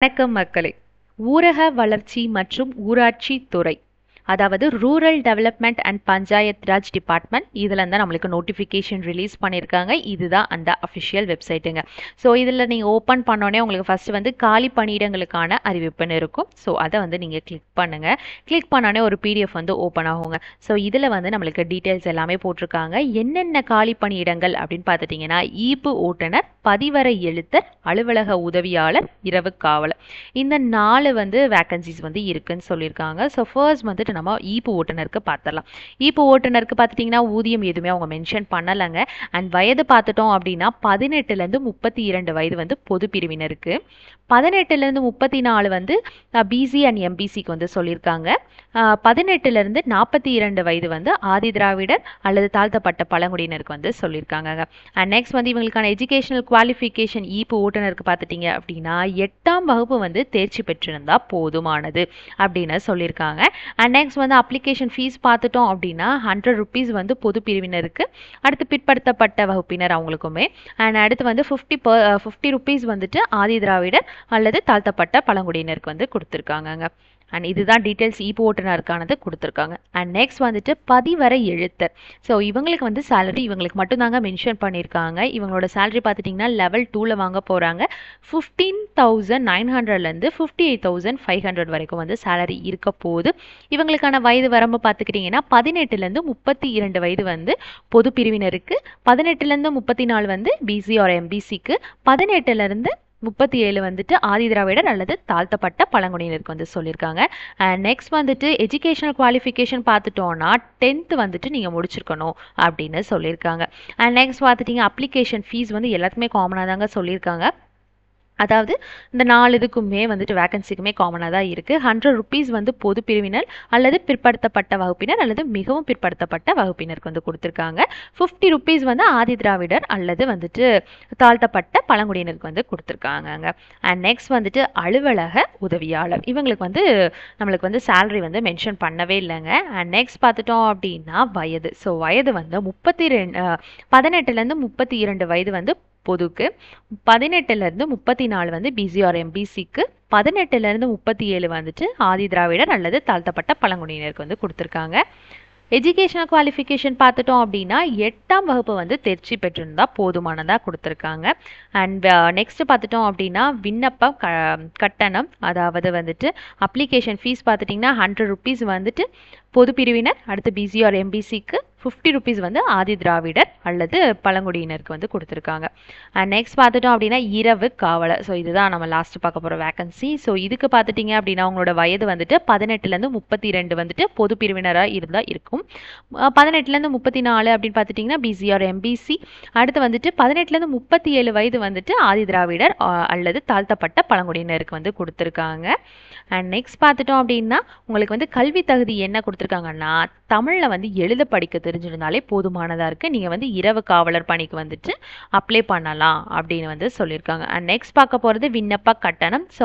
வணக்கம் மக்களே. ஊரக வளர்ச்சி மற்றும் ஊராட்சி துறை, அதாவது rural development and panchayat Raj department, இதில் தான் நம்மளுக்கு நோட்டிஃபிகேஷன் ரிலீஸ் பண்ணியிருக்காங்க. இதுதான் அந்த அஃபிஷியல் வெப்சைட்டுங்க. ஸோ இதில் நீங்கள் ஓப்பன் பண்ணோடனே உங்களுக்கு ஃபஸ்ட்டு வந்து காலி பணியிடங்களுக்கான அறிவிப்புன்னு இருக்கும். ஸோ அதை வந்து நீங்கள் கிளிக் பண்ணுங்கள். கிளிக் பண்ணோடனே ஒரு பிடிஎஃப் வந்து ஓப்பன் ஆகுங்க. ஸோ இதில் வந்து நம்மளுக்கு டீட்டெயில்ஸ் எல்லாமே போட்டிருக்காங்க. என்னென்ன காலி பணியிடங்கள் அப்படின்னு பார்த்துட்டிங்கன்னா, ஈப்பு ஓட்டுநர், பதிவரை எழுத்தர், அலுவலக உதவியாளர், இரவு காவலர், இந்த 4 வந்து வேக்கன்சிஸ் வந்து இருக்குன்னு சொல்லியிருக்காங்க. ஸோ ஃபர்ஸ்ட் வந்துட்டு நம்ம ஈப்பு ஓட்டுநருக்கு பார்த்துடலாம். ஈப்பு ஓட்டுநருக்கு பார்த்துட்டிங்கன்னா ஊதியம் எதுவுமே அவங்க மென்ஷன் பண்ணலைங்க. அண்ட் வயது பார்த்துட்டோம் அப்படின்னா 18லேருந்து 32 வயது வந்து பொது பிரிவினருக்கு, 18லேருந்து 34 வந்து பிசி அண்ட் எம்பிசிக்கு வந்து சொல்லியிருக்காங்க. 18லேருந்து 42 வயது வந்து ஆதி திராவிடர் அல்லது தாழ்த்தப்பட்ட பழங்குடியினருக்கு வந்து சொல்லியிருக்காங்க. அண்ட் நெக்ஸ்ட் வந்து இவங்களுக்கான எஜுகேஷனல் குவாலிஃபிகேஷன் ஈப்பு ஓட்டுநருக்கு பார்த்துட்டிங்க அப்படின்னா 8ஆம் வகுப்பு வந்து தேர்ச்சி பெற்றிருந்தா போதுமானது அப்படின்னு சொல்லியிருக்காங்க. அண்ட் நெக்ஸ்ட் வந்து அப்ளிகேஷன் ஃபீஸ் பார்த்துட்டோம் அப்படின்னா 100 ருபீஸ் வந்து பொது பிரிவினருக்கு, அடுத்து பிற்படுத்தப்பட்ட வகுப்பினர் அவங்களுக்குமே, அண்ட் அடுத்து வந்து 50 ருபீஸ் வந்துட்டு ஆதி திராவிடர் அல்லது தாழ்த்தப்பட்ட பழங்குடியினருக்கு வந்து கொடுத்துருக்காங்க. அண்ட் இதுதான் டீட்டெயில்ஸ் ஈப்பு ஓட்டுநருக்கானது கொடுத்துருக்காங்க. அண்ட் நெக்ஸ்ட் வந்துட்டு பதிவரை எழுத்தர். ஸோ இவங்களுக்கு வந்து சேலரி இவங்களுக்கு மட்டும்தாங்க மென்ஷன் பண்ணியிருக்காங்க. இவங்களோட சேலரி பார்த்துட்டிங்கன்னா லெவல் 2ல் வாங்க போகிறாங்க. 15,900லேருந்து 58,500 வரைக்கும் வந்து சேலரி இருக்க போகுது. இவங்களுக்கான வயது வரம்பு பார்த்துக்கிட்டிங்கன்னா 18லேருந்து 32 வயது வந்து பொது பிரிவினருக்கு, 18லேருந்து 34 வந்து பிசி ஆர் எம்பிசிக்கு, 18லேருந்து 37 வந்துட்டு ஆதி திராவிடர் அல்லது தாழ்த்தப்பட்ட பழங்குடியினருக்கு வந்து சொல்லியிருக்காங்க. அண்ட் நெக்ஸ்ட் வந்துட்டு எஜுகேஷனல் குவாலிஃபிகேஷன் பார்த்துட்டோன்னா 10th வந்துட்டு நீங்கள் முடிச்சிருக்கணும் அப்படின்னு சொல்லியிருக்காங்க. அண்ட் நெக்ஸ்ட் பார்த்துட்டிங்க அப்ளிகேஷன் ஃபீஸ் வந்து எல்லாத்துக்குமே காமனாக தாங்க சொல்லியிருக்காங்க. அதாவது இந்த 4 இதுக்குமே வந்துட்டு வேக்கன்சிக்குமே காமனாக தான் இருக்குது. 100 ருபீஸ் வந்து பொது பிரிவினர் அல்லது பிற்படுத்தப்பட்ட வகுப்பினர் அல்லது மிகவும் பிற்படுத்தப்பட்ட வகுப்பினருக்கு வந்து கொடுத்துருக்காங்க. 50 ருபீஸ் வந்து ஆதி திராவிடர் அல்லது வந்துட்டு தாழ்த்தப்பட்ட பழங்குடியினருக்கு வந்து கொடுத்துருக்காங்க. அண்ட் நெக்ஸ்ட் வந்துட்டு அலுவலக உதவியாளர், இவங்களுக்கு வந்து நம்மளுக்கு வந்து சேலரி வந்து மென்ஷன் பண்ணவே இல்லைங்க. அண்ட் நெக்ஸ்ட் பார்த்துட்டோம் அப்படின்னா வயது. ஸோ வயது வந்து 18லேருந்து 32 வயது வந்து பொதுக்கு, 18லேருந்து 34 வந்து பிசி ஆர் எம்பிசிக்கு, 18லேருந்து 37 வந்துட்டு ஆதி திராவிடர் அல்லது தாழ்த்தப்பட்ட பழங்குடியினருக்கு வந்து கொடுத்துருக்காங்க. எஜுகேஷனல் குவாலிஃபிகேஷன் பார்த்துட்டோம் அப்படின்னா 8ஆம் வகுப்பு வந்து தேர்ச்சி பெற்றிருந்தா போதுமானதாக கொடுத்துருக்காங்க. அண்ட் நெக்ஸ்ட் பார்த்துட்டோம் அப்படின்னா விண்ணப்ப கட்டணம், அதாவது வந்துட்டு அப்ளிகேஷன் ஃபீஸ் பார்த்துட்டிங்கன்னா 100 ருபீஸ் வந்துட்டு பொது பிரிவினர், அடுத்து பிசி ஆர் எம்பிசிக்கு, 50 ருபீஸ் வந்து ஆதி திராவிடர் அல்லது பழங்குடியினருக்கு வந்து கொடுத்துருக்காங்க. அண்ட் நெக்ஸ்ட் பார்த்துட்டோம் அப்படின்னா இரவு காவலர். ஸோ இதுதான் நம்ம லாஸ்ட் பார்க்க போகிற வேக்கன்சி. ஸோ இதுக்கு பார்த்துட்டிங்க அப்படின்னா அவங்களோட வயது வந்துட்டு 18லேருந்து 32 வந்துட்டு பொது பிரிவினராக இருந்தால் இருக்கும். 18லேருந்து 34 அப்படின்னு பார்த்துட்டிங்கன்னா பிசி ஆர் எம்பிசி, அடுத்து வந்துட்டு 18லேருந்து 37 வயது வந்துட்டு ஆதி திராவிடர் அல்லது தாழ்த்தப்பட்ட பழங்குடியினருக்கு வந்து கொடுத்துருக்காங்க. அண்ட் நெக்ஸ்ட் பார்த்துட்டோம் அப்படின்னா உங்களுக்கு வந்து கல்வி தகுதி என்ன கொடுத்துருக்காங்கன்னா தமிழில் வந்து எழுத படிக்க தெரிஞ்சிருந்தாலே போதுமானதாக இருக்குது. நீங்கள் வந்து இரவு காவலர் பணிக்கு வந்துட்டு அப்ளை பண்ணலாம் அப்படின்னு வந்து சொல்லியிருக்காங்க. அண்ட் நெக்ஸ்ட் பார்க்க போகிறது விண்ணப்ப கட்டணம். ஸோ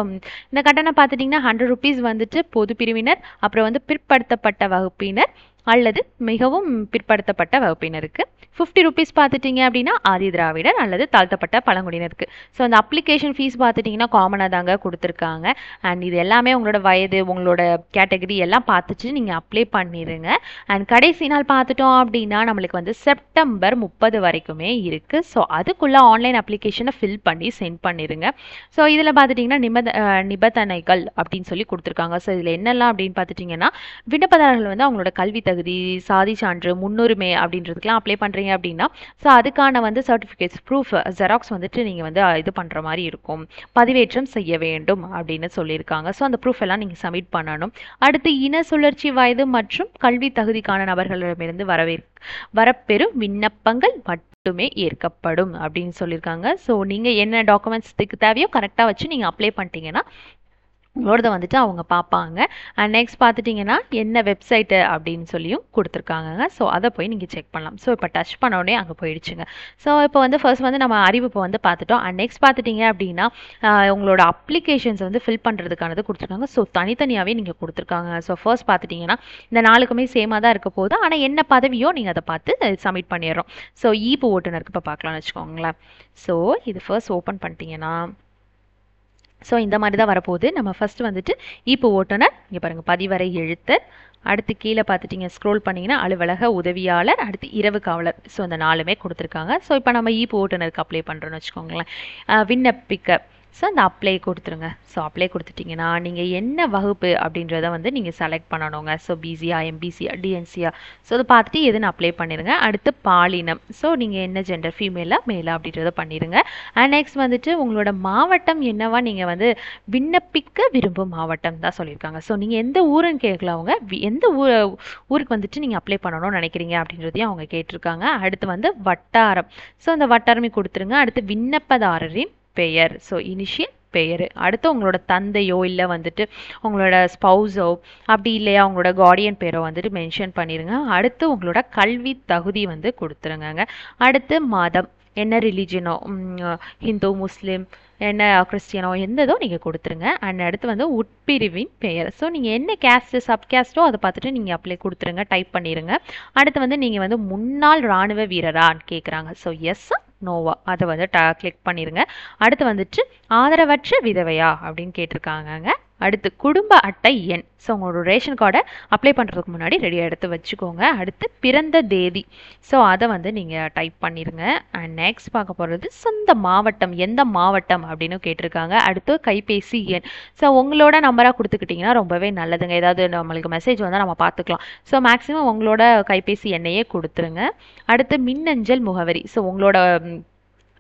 இந்த கட்டணம் பார்த்துட்டிங்கன்னா 100 ருபீஸ் வந்துட்டு பொது பிரிவினர், அப்புறம் வந்து பிற்படுத்தப்பட்ட வகுப்பினர் அல்லது மிகவும் பிற்படுத்தப்பட்ட வகுப்பினருக்கு, 50 ருபீஸ் பார்த்துட்டிங்க அப்படின்னா ஆதி திராவிடர் அல்லது தாழ்த்தப்பட்ட பழங்குடியினருக்கு. ஸோ அந்த அப்ளிகேஷன் ஃபீஸ் பார்த்துட்டிங்கன்னா காமனாக தாங்க கொடுத்துருக்காங்க. அண்ட் இது எல்லாமே உங்களோட வயது, உங்களோட கேட்டகரி எல்லாம் பார்த்துட்டு நீங்கள் அப்ளை பண்ணிடுங்க. அண்ட் கடைசி நாள் பார்த்துட்டோம் அப்படின்னா நம்மளுக்கு வந்து செப்டம்பர் 30 வரைக்குமே இருக்குது. ஸோ அதுக்குள்ளே ஆன்லைன் அப்ளிகேஷனை ஃபில் பண்ணி சென்ட் பண்ணிடுங்க. ஸோ இதில் பார்த்துட்டிங்கன்னா நிபந்தனைகள் அப்படின்னு சொல்லி கொடுத்துருக்காங்க. ஸோ இதில் என்னெல்லாம் அப்படின்னு பார்த்துட்டிங்கன்னா விண்ணப்பதாரர்கள் வந்து அவங்களோட கல்வி தகுதி, சாதி சான்று, முன்னுரிமை அப்படின்றதுக்கெலாம் அப்ளை பண்ணுறீங்க அப்படின்னா ஸோ அதுக்கான வந்து சர்டிஃபிகேட்ஸ் ப்ரூஃப் ஜெராக்ஸ் வந்துட்டு நீங்கள் வந்து இது பண்ணுற மாதிரி இருக்கும், பதிவேற்றம் செய்ய வேண்டும் அப்படின்னு சொல்லியிருக்காங்க. ஸோ அந்த ப்ரூஃப் எல்லாம் நீங்கள் சப்மிட் பண்ணணும். அடுத்து இன சுழற்சி வயது மற்றும் கல்வி தகுதிக்கான நபர்களிடமிருந்து வரப்பெறும் விண்ணப்பங்கள் மட்டுமே ஏற்கப்படும் அப்படின்னு சொல்லியிருக்காங்க. ஸோ நீங்கள் என்ன டாக்குமெண்ட்ஸ்க்கு தேவையோ கரெக்டாக வச்சு நீங்கள் அப்ளை பண்ணிட்டீங்கன்னா உங்களோட வந்துட்டு அவங்க பார்ப்பாங்க. அண்ட் நெக்ஸ்ட் பார்த்துட்டிங்கன்னா என்ன வெப்சைட்டு அப்படின்னு சொல்லியும் கொடுத்துருக்காங்க. ஸோ அதை போய் நீங்கள் செக் பண்ணலாம். ஸோ இப்போ டச் பண்ண உடனே அங்கே போயிடுச்சுங்க. ஸோ இப்போ வந்து ஃபர்ஸ்ட் வந்து நம்ம அறிவிப்பை வந்து பார்த்துட்டோம். அண்ட் நெக்ஸ்ட் பார்த்துட்டிங்க அப்படின்னா உங்களோட அப்ளிகேஷன்ஸ் வந்து ஃபில் பண்ணுறதுக்கானது கொடுத்துருக்காங்க. ஸோ தனித்தனியாகவே நீங்கள் கொடுத்துருக்காங்க. ஸோ ஃபர்ஸ்ட் பார்த்துட்டிங்கன்னா இந்த 4க்குமே சேமாக தான் இருக்க போகுது. ஆனால் என்ன பதவியோ நீங்கள் அதை பார்த்து சப்மிட் பண்ணிடுறோம். ஸோ ஈப்பு ஓட்டுநருக்கு இப்போ பார்க்கலாம்னு வச்சுக்கோங்களேன். ஸோ இது ஃபர்ஸ்ட் ஓப்பன் பண்ணிட்டீங்கன்னா ஸோ இந்த மாதிரி தான் வரப்போகுது. நம்ம ஃபஸ்ட்டு வந்துட்டு ஈப்பு ஓட்டுநர், இங்கே பாருங்கள் பதிவறை எழுத்தர், அடுத்து கீழே பார்த்துட்டிங்க ஸ்க்ரோல் பண்ணிங்கன்னா அலுவலக உதவியாளர், அடுத்து இரவு காவலர். ஸோ இந்த 4மே கொடுத்துருக்காங்க. ஸோ இப்போ நம்ம ஈப்பு ஓட்டுநருக்கு அப்ளை பண்ணுறோன்னு வச்சுக்கோங்களேன். விண்ணப்பிக்க, ஸோ அந்த அப்ளை கொடுத்துருங்க. ஸோ அப்ளை கொடுத்துட்டிங்கன்னா நீங்கள் என்ன வகுப்பு அப்படின்றத வந்து நீங்கள் செலக்ட் பண்ணணுங்க. ஸோ பிசியா, எம்பிசியா, டிஎன்சியா, ஸோ அதை பார்த்துட்டு எதுன்னு அப்ளை பண்ணிடுங்க. அடுத்து பாலினம், ஸோ நீங்கள் என்ன ஜெண்டர், ஃபீமேலா மேலா அப்படின்றத பண்ணிடுங்க. அண்ட் நெக்ஸ்ட் வந்துட்டு உங்களோட மாவட்டம் என்னவா நீங்கள் வந்து விண்ணப்பிக்க விரும்பும் மாவட்டம் தான் சொல்லியிருக்காங்க. ஸோ நீங்கள் எந்த ஊருன்னு கேட்கல அவங்க, எந்த ஊருக்கு வந்துட்டு நீங்கள் அப்ளை பண்ணணும்னு நினைக்கிறீங்க அப்படின்றதையும் அவங்க கேட்டிருக்காங்க. அடுத்து வந்து வட்டாரம், ஸோ அந்த வட்டாரமே கொடுத்துருங்க. அடுத்து விண்ணப்பதாரரின் பெயர், ஸோ இனிஷியல் பெயர். அடுத்து உங்களோட தந்தையோ இல்லை வந்துட்டு உங்களோட ஸ்பௌஸோ அப்படி இல்லையா உங்களோட கார்டியன் பேரோ வந்துட்டு மென்ஷன் பண்ணிடுங்க. அடுத்து உங்களோட கல்வி தகுதி வந்து கொடுத்துருங்க. அடுத்து மதம், என்ன ரிலீஜனோ, ஹிந்து, முஸ்லீம், என்ன கிறிஸ்டியனோ எந்ததோ நீங்கள் கொடுத்துருங்க. அண்ட் அடுத்து வந்து உட்பிரிவின் பெயர், ஸோ நீங்கள் என்ன கேஸ்ட்டு சப்கேஸ்ட்டோ அதை பார்த்துட்டு நீங்கள் அப்ளை கொடுத்துருங்க, டைப் பண்ணிடுங்க. அடுத்து வந்து நீங்கள் வந்து முன்னாள் இராணுவ வீரரான்னு கேட்குறாங்க. ஸோ எஸ் நோவா அதை வந்து கிளிக் பண்ணிடுங்க. அடுத்து வந்துட்டு ஆதரவற்ற விதவையா அப்படின்னு கேட்டிருக்காங்க. அடுத்து குடும்ப அட்டை எண், ஸோ உங்களோட ரேஷன் கார்டை அப்ளை பண்ணுறதுக்கு முன்னாடி ரெடியாக எடுத்து வச்சுக்கோங்க. அடுத்து பிறந்த தேதி, ஸோ அதை வந்து நீங்கள் டைப் பண்ணிடுங்க. அண்ட் நெக்ஸ்ட் பார்க்க போகிறது சொந்த மாவட்டம், எந்த மாவட்டம் அப்படின்னு கேட்டிருக்காங்க. அடுத்து கைபேசி எண், ஸோ உங்களோட நம்பராக கொடுத்துக்கிட்டிங்கன்னா ரொம்பவே நல்லதுங்க. ஏதாவது நம்மளுக்கு மெசேஜ் வந்தால் நம்ம பார்த்துக்கலாம். ஸோ மேக்ஸிமம் உங்களோட கைபேசி எண்ணையே கொடுத்துருங்க. அடுத்து மின்னஞ்சல் முகவரி, ஸோ உங்களோட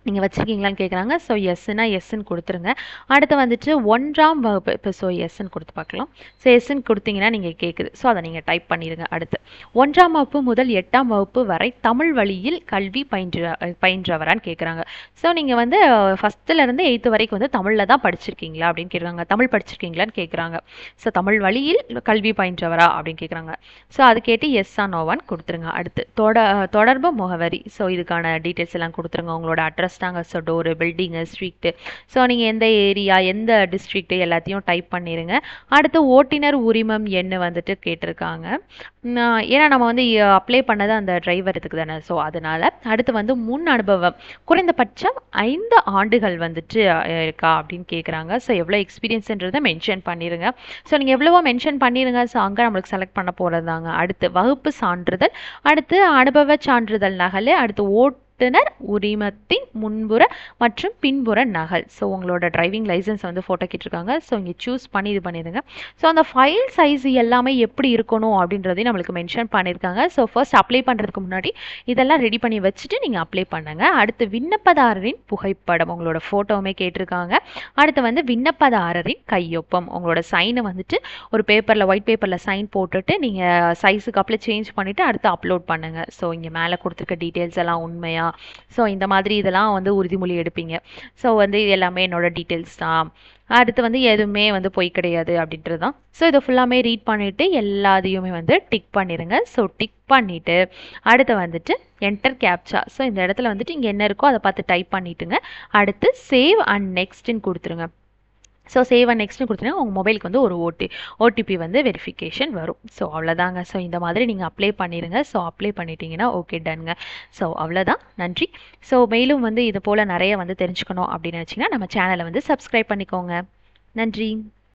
நீங்கள் வச்சுருக்கீங்களான்னு கேட்குறாங்க. ஸோ எஸ்ன்னா எஸ்ன்னு கொடுத்துருங்க. அடுத்து வந்துட்டு 1ஆம் வகுப்பு, இப்போ ஸோ எஸ்ன்னு கொடுத்து பார்க்கலாம். ஸோ எஸ்ன்னு கொடுத்தீங்கன்னா நீங்கள் கேட்குது, ஸோ அதை நீங்கள் டைப் பண்ணிடுங்க. அடுத்து 1ஆம் வகுப்பு முதல் 8ஆம் வகுப்பு வரை தமிழ் வழியில் கல்வி பயின்றவரான்னு கேட்குறாங்க. ஸோ நீங்கள் வந்து ஃபஸ்ட்டுலேருந்து 8th வரைக்கும் வந்து தமிழில் தான் படிச்சிருக்கீங்களா அப்படின்னு கேட்குறாங்க. தமிழ் படிச்சிருக்கீங்களான்னு கேட்குறாங்க. ஸோ தமிழ் வழியில் கல்வி பயின்றவரா அப்படின்னு கேட்குறாங்க. ஸோ அது கேட்டு எஸ்ஸா நோவான்னு கொடுத்துருங்க. அடுத்து தொடர்பு முகவரி, ஸோ இதுக்கான டீட்டெயில்ஸ் எல்லாம் கொடுத்துருங்க. உங்களோட அட்ரஸ் தாங்க, so door, building, street, so நீங்கள் எந்த ஏரியா, எந்த டிஸ்ட்ரிக்ட் எல்லாத்தையும் டைப் பண்ணிடுங்க. அடுத்து ஓட்டுநர் உரிமம் எண்ணு வந்துட்டு கேட்டிருக்காங்க. ஏன்னா நம்ம வந்து அப்ளை பண்ணது அந்த டிரைவர் இதுக்கு தானே, ஸோ அதனால். அடுத்து வந்து முன் அனுபவம் குறைந்தபட்சம் 5 ஆண்டுகள் வந்துட்டு இருக்கா அப்படின்னு கேட்குறாங்க. ஸோ எவ்வளோ எக்ஸ்பீரியன்ஸ்ன்றதை மென்ஷன் பண்ணிடுங்க. ஸோ நீங்கள் எவ்வளவோ மென்ஷன் பண்ணிடுங்க. ஸோ அங்கே நம்மளுக்கு செலக்ட் பண்ண போகிறது தாங்க. அடுத்து வகுப்பு சான்றிதழ், அடுத்து அனுபவ சான்றிதழ் நகல், அடுத்து ஓட்டுநர் உரிமத்தின் முன்புற மற்றும் பின்புற நகல். ஸோ உங்களோட டிரைவிங் லைசன்ஸ் வந்து ஃபோட்டோ கேட்டிருக்காங்க. ஸோ இங்கே சூஸ் பண்ணி இது பண்ணிடுங்க. ஸோ அந்த ஃபைல் சைஸ் எல்லாமே எப்படி இருக்கணும் அப்படின்றதையும் நம்மளுக்கு மென்ஷன் பண்ணியிருக்காங்க. ஸோ ஃபர்ஸ்ட் அப்ளை பண்ணுறதுக்கு முன்னாடி இதெல்லாம் ரெடி பண்ணி வச்சுட்டு நீங்கள் அப்ளை பண்ணுங்க. அடுத்து விண்ணப்பதாரரின் புகைப்படம், உங்களோட ஃபோட்டோவுமே கேட்டிருக்காங்க. அடுத்து வந்து விண்ணப்பதாரரின் கையொப்பம், உங்களோட சைனை வந்துட்டு ஒரு பேப்பரில், ஒயிட் பேப்பரில் சைன் போட்டுட்டு நீங்கள் சைஸுக்கு அப்ளை சேஞ்ச் பண்ணிவிட்டு அடுத்து அப்லோட் பண்ணுங்கள். ஸோ இங்கே மேலே கொடுத்துருக்க டீட்டெயில்ஸ் எல்லாம் உண்மையா, ஸோ இந்த மாதிரி இதெல்லாம் வந்து உறுதிமொழி எடுப்பீங்க. ஸோ வந்து இது எல்லாமே என்னோட டீட்டெயில்ஸ் தான், அடுத்து வந்து எதுவுமே வந்து பொய் கிடையாது அப்படின்றது தான். ஸோ இதை ஃபுல்லாமே ரீட் பண்ணிவிட்டு எல்லாத்தையுமே வந்து டிக் பண்ணிடுங்க. ஸோ டிக் பண்ணிவிட்டு அடுத்து வந்துட்டு என்டர் கேப்சா, ஸோ இந்த இடத்துல வந்துட்டு இங்கே என்ன இருக்கோ அதை பார்த்து டைப் பண்ணிவிட்டுங்க. அடுத்து சேவ் அண்ட் நெக்ஸ்ட்ன்னு கொடுத்துருங்க. ஸோ சேவ் அண்ட் நெக்ஸ்ட்னு கொடுத்தீங்கன்னா உங்கள் மொபைலுக்கு வந்து ஒரு ஓடிபி வந்து வெரிஃபிகேஷன் வரும். ஸோ அவ்வளோதாங்க. ஸோ இந்த மாதிரி நீங்கள் அப்ளை பண்ணிடுங்க. ஸோ அப்ளை பண்ணிட்டீங்கன்னா ஓகே, டன்ங்க. ஸோ அவ்வளோதான், நன்றி. ஸோ மேலும் வந்து இது போல் நிறைய வந்து தெரிஞ்சுக்கணும் அப்படின்னு நினச்சிங்கன்னா நம்ம சேனலை வந்து சப்ஸ்கிரைப் பண்ணிக்கோங்க. நன்றி.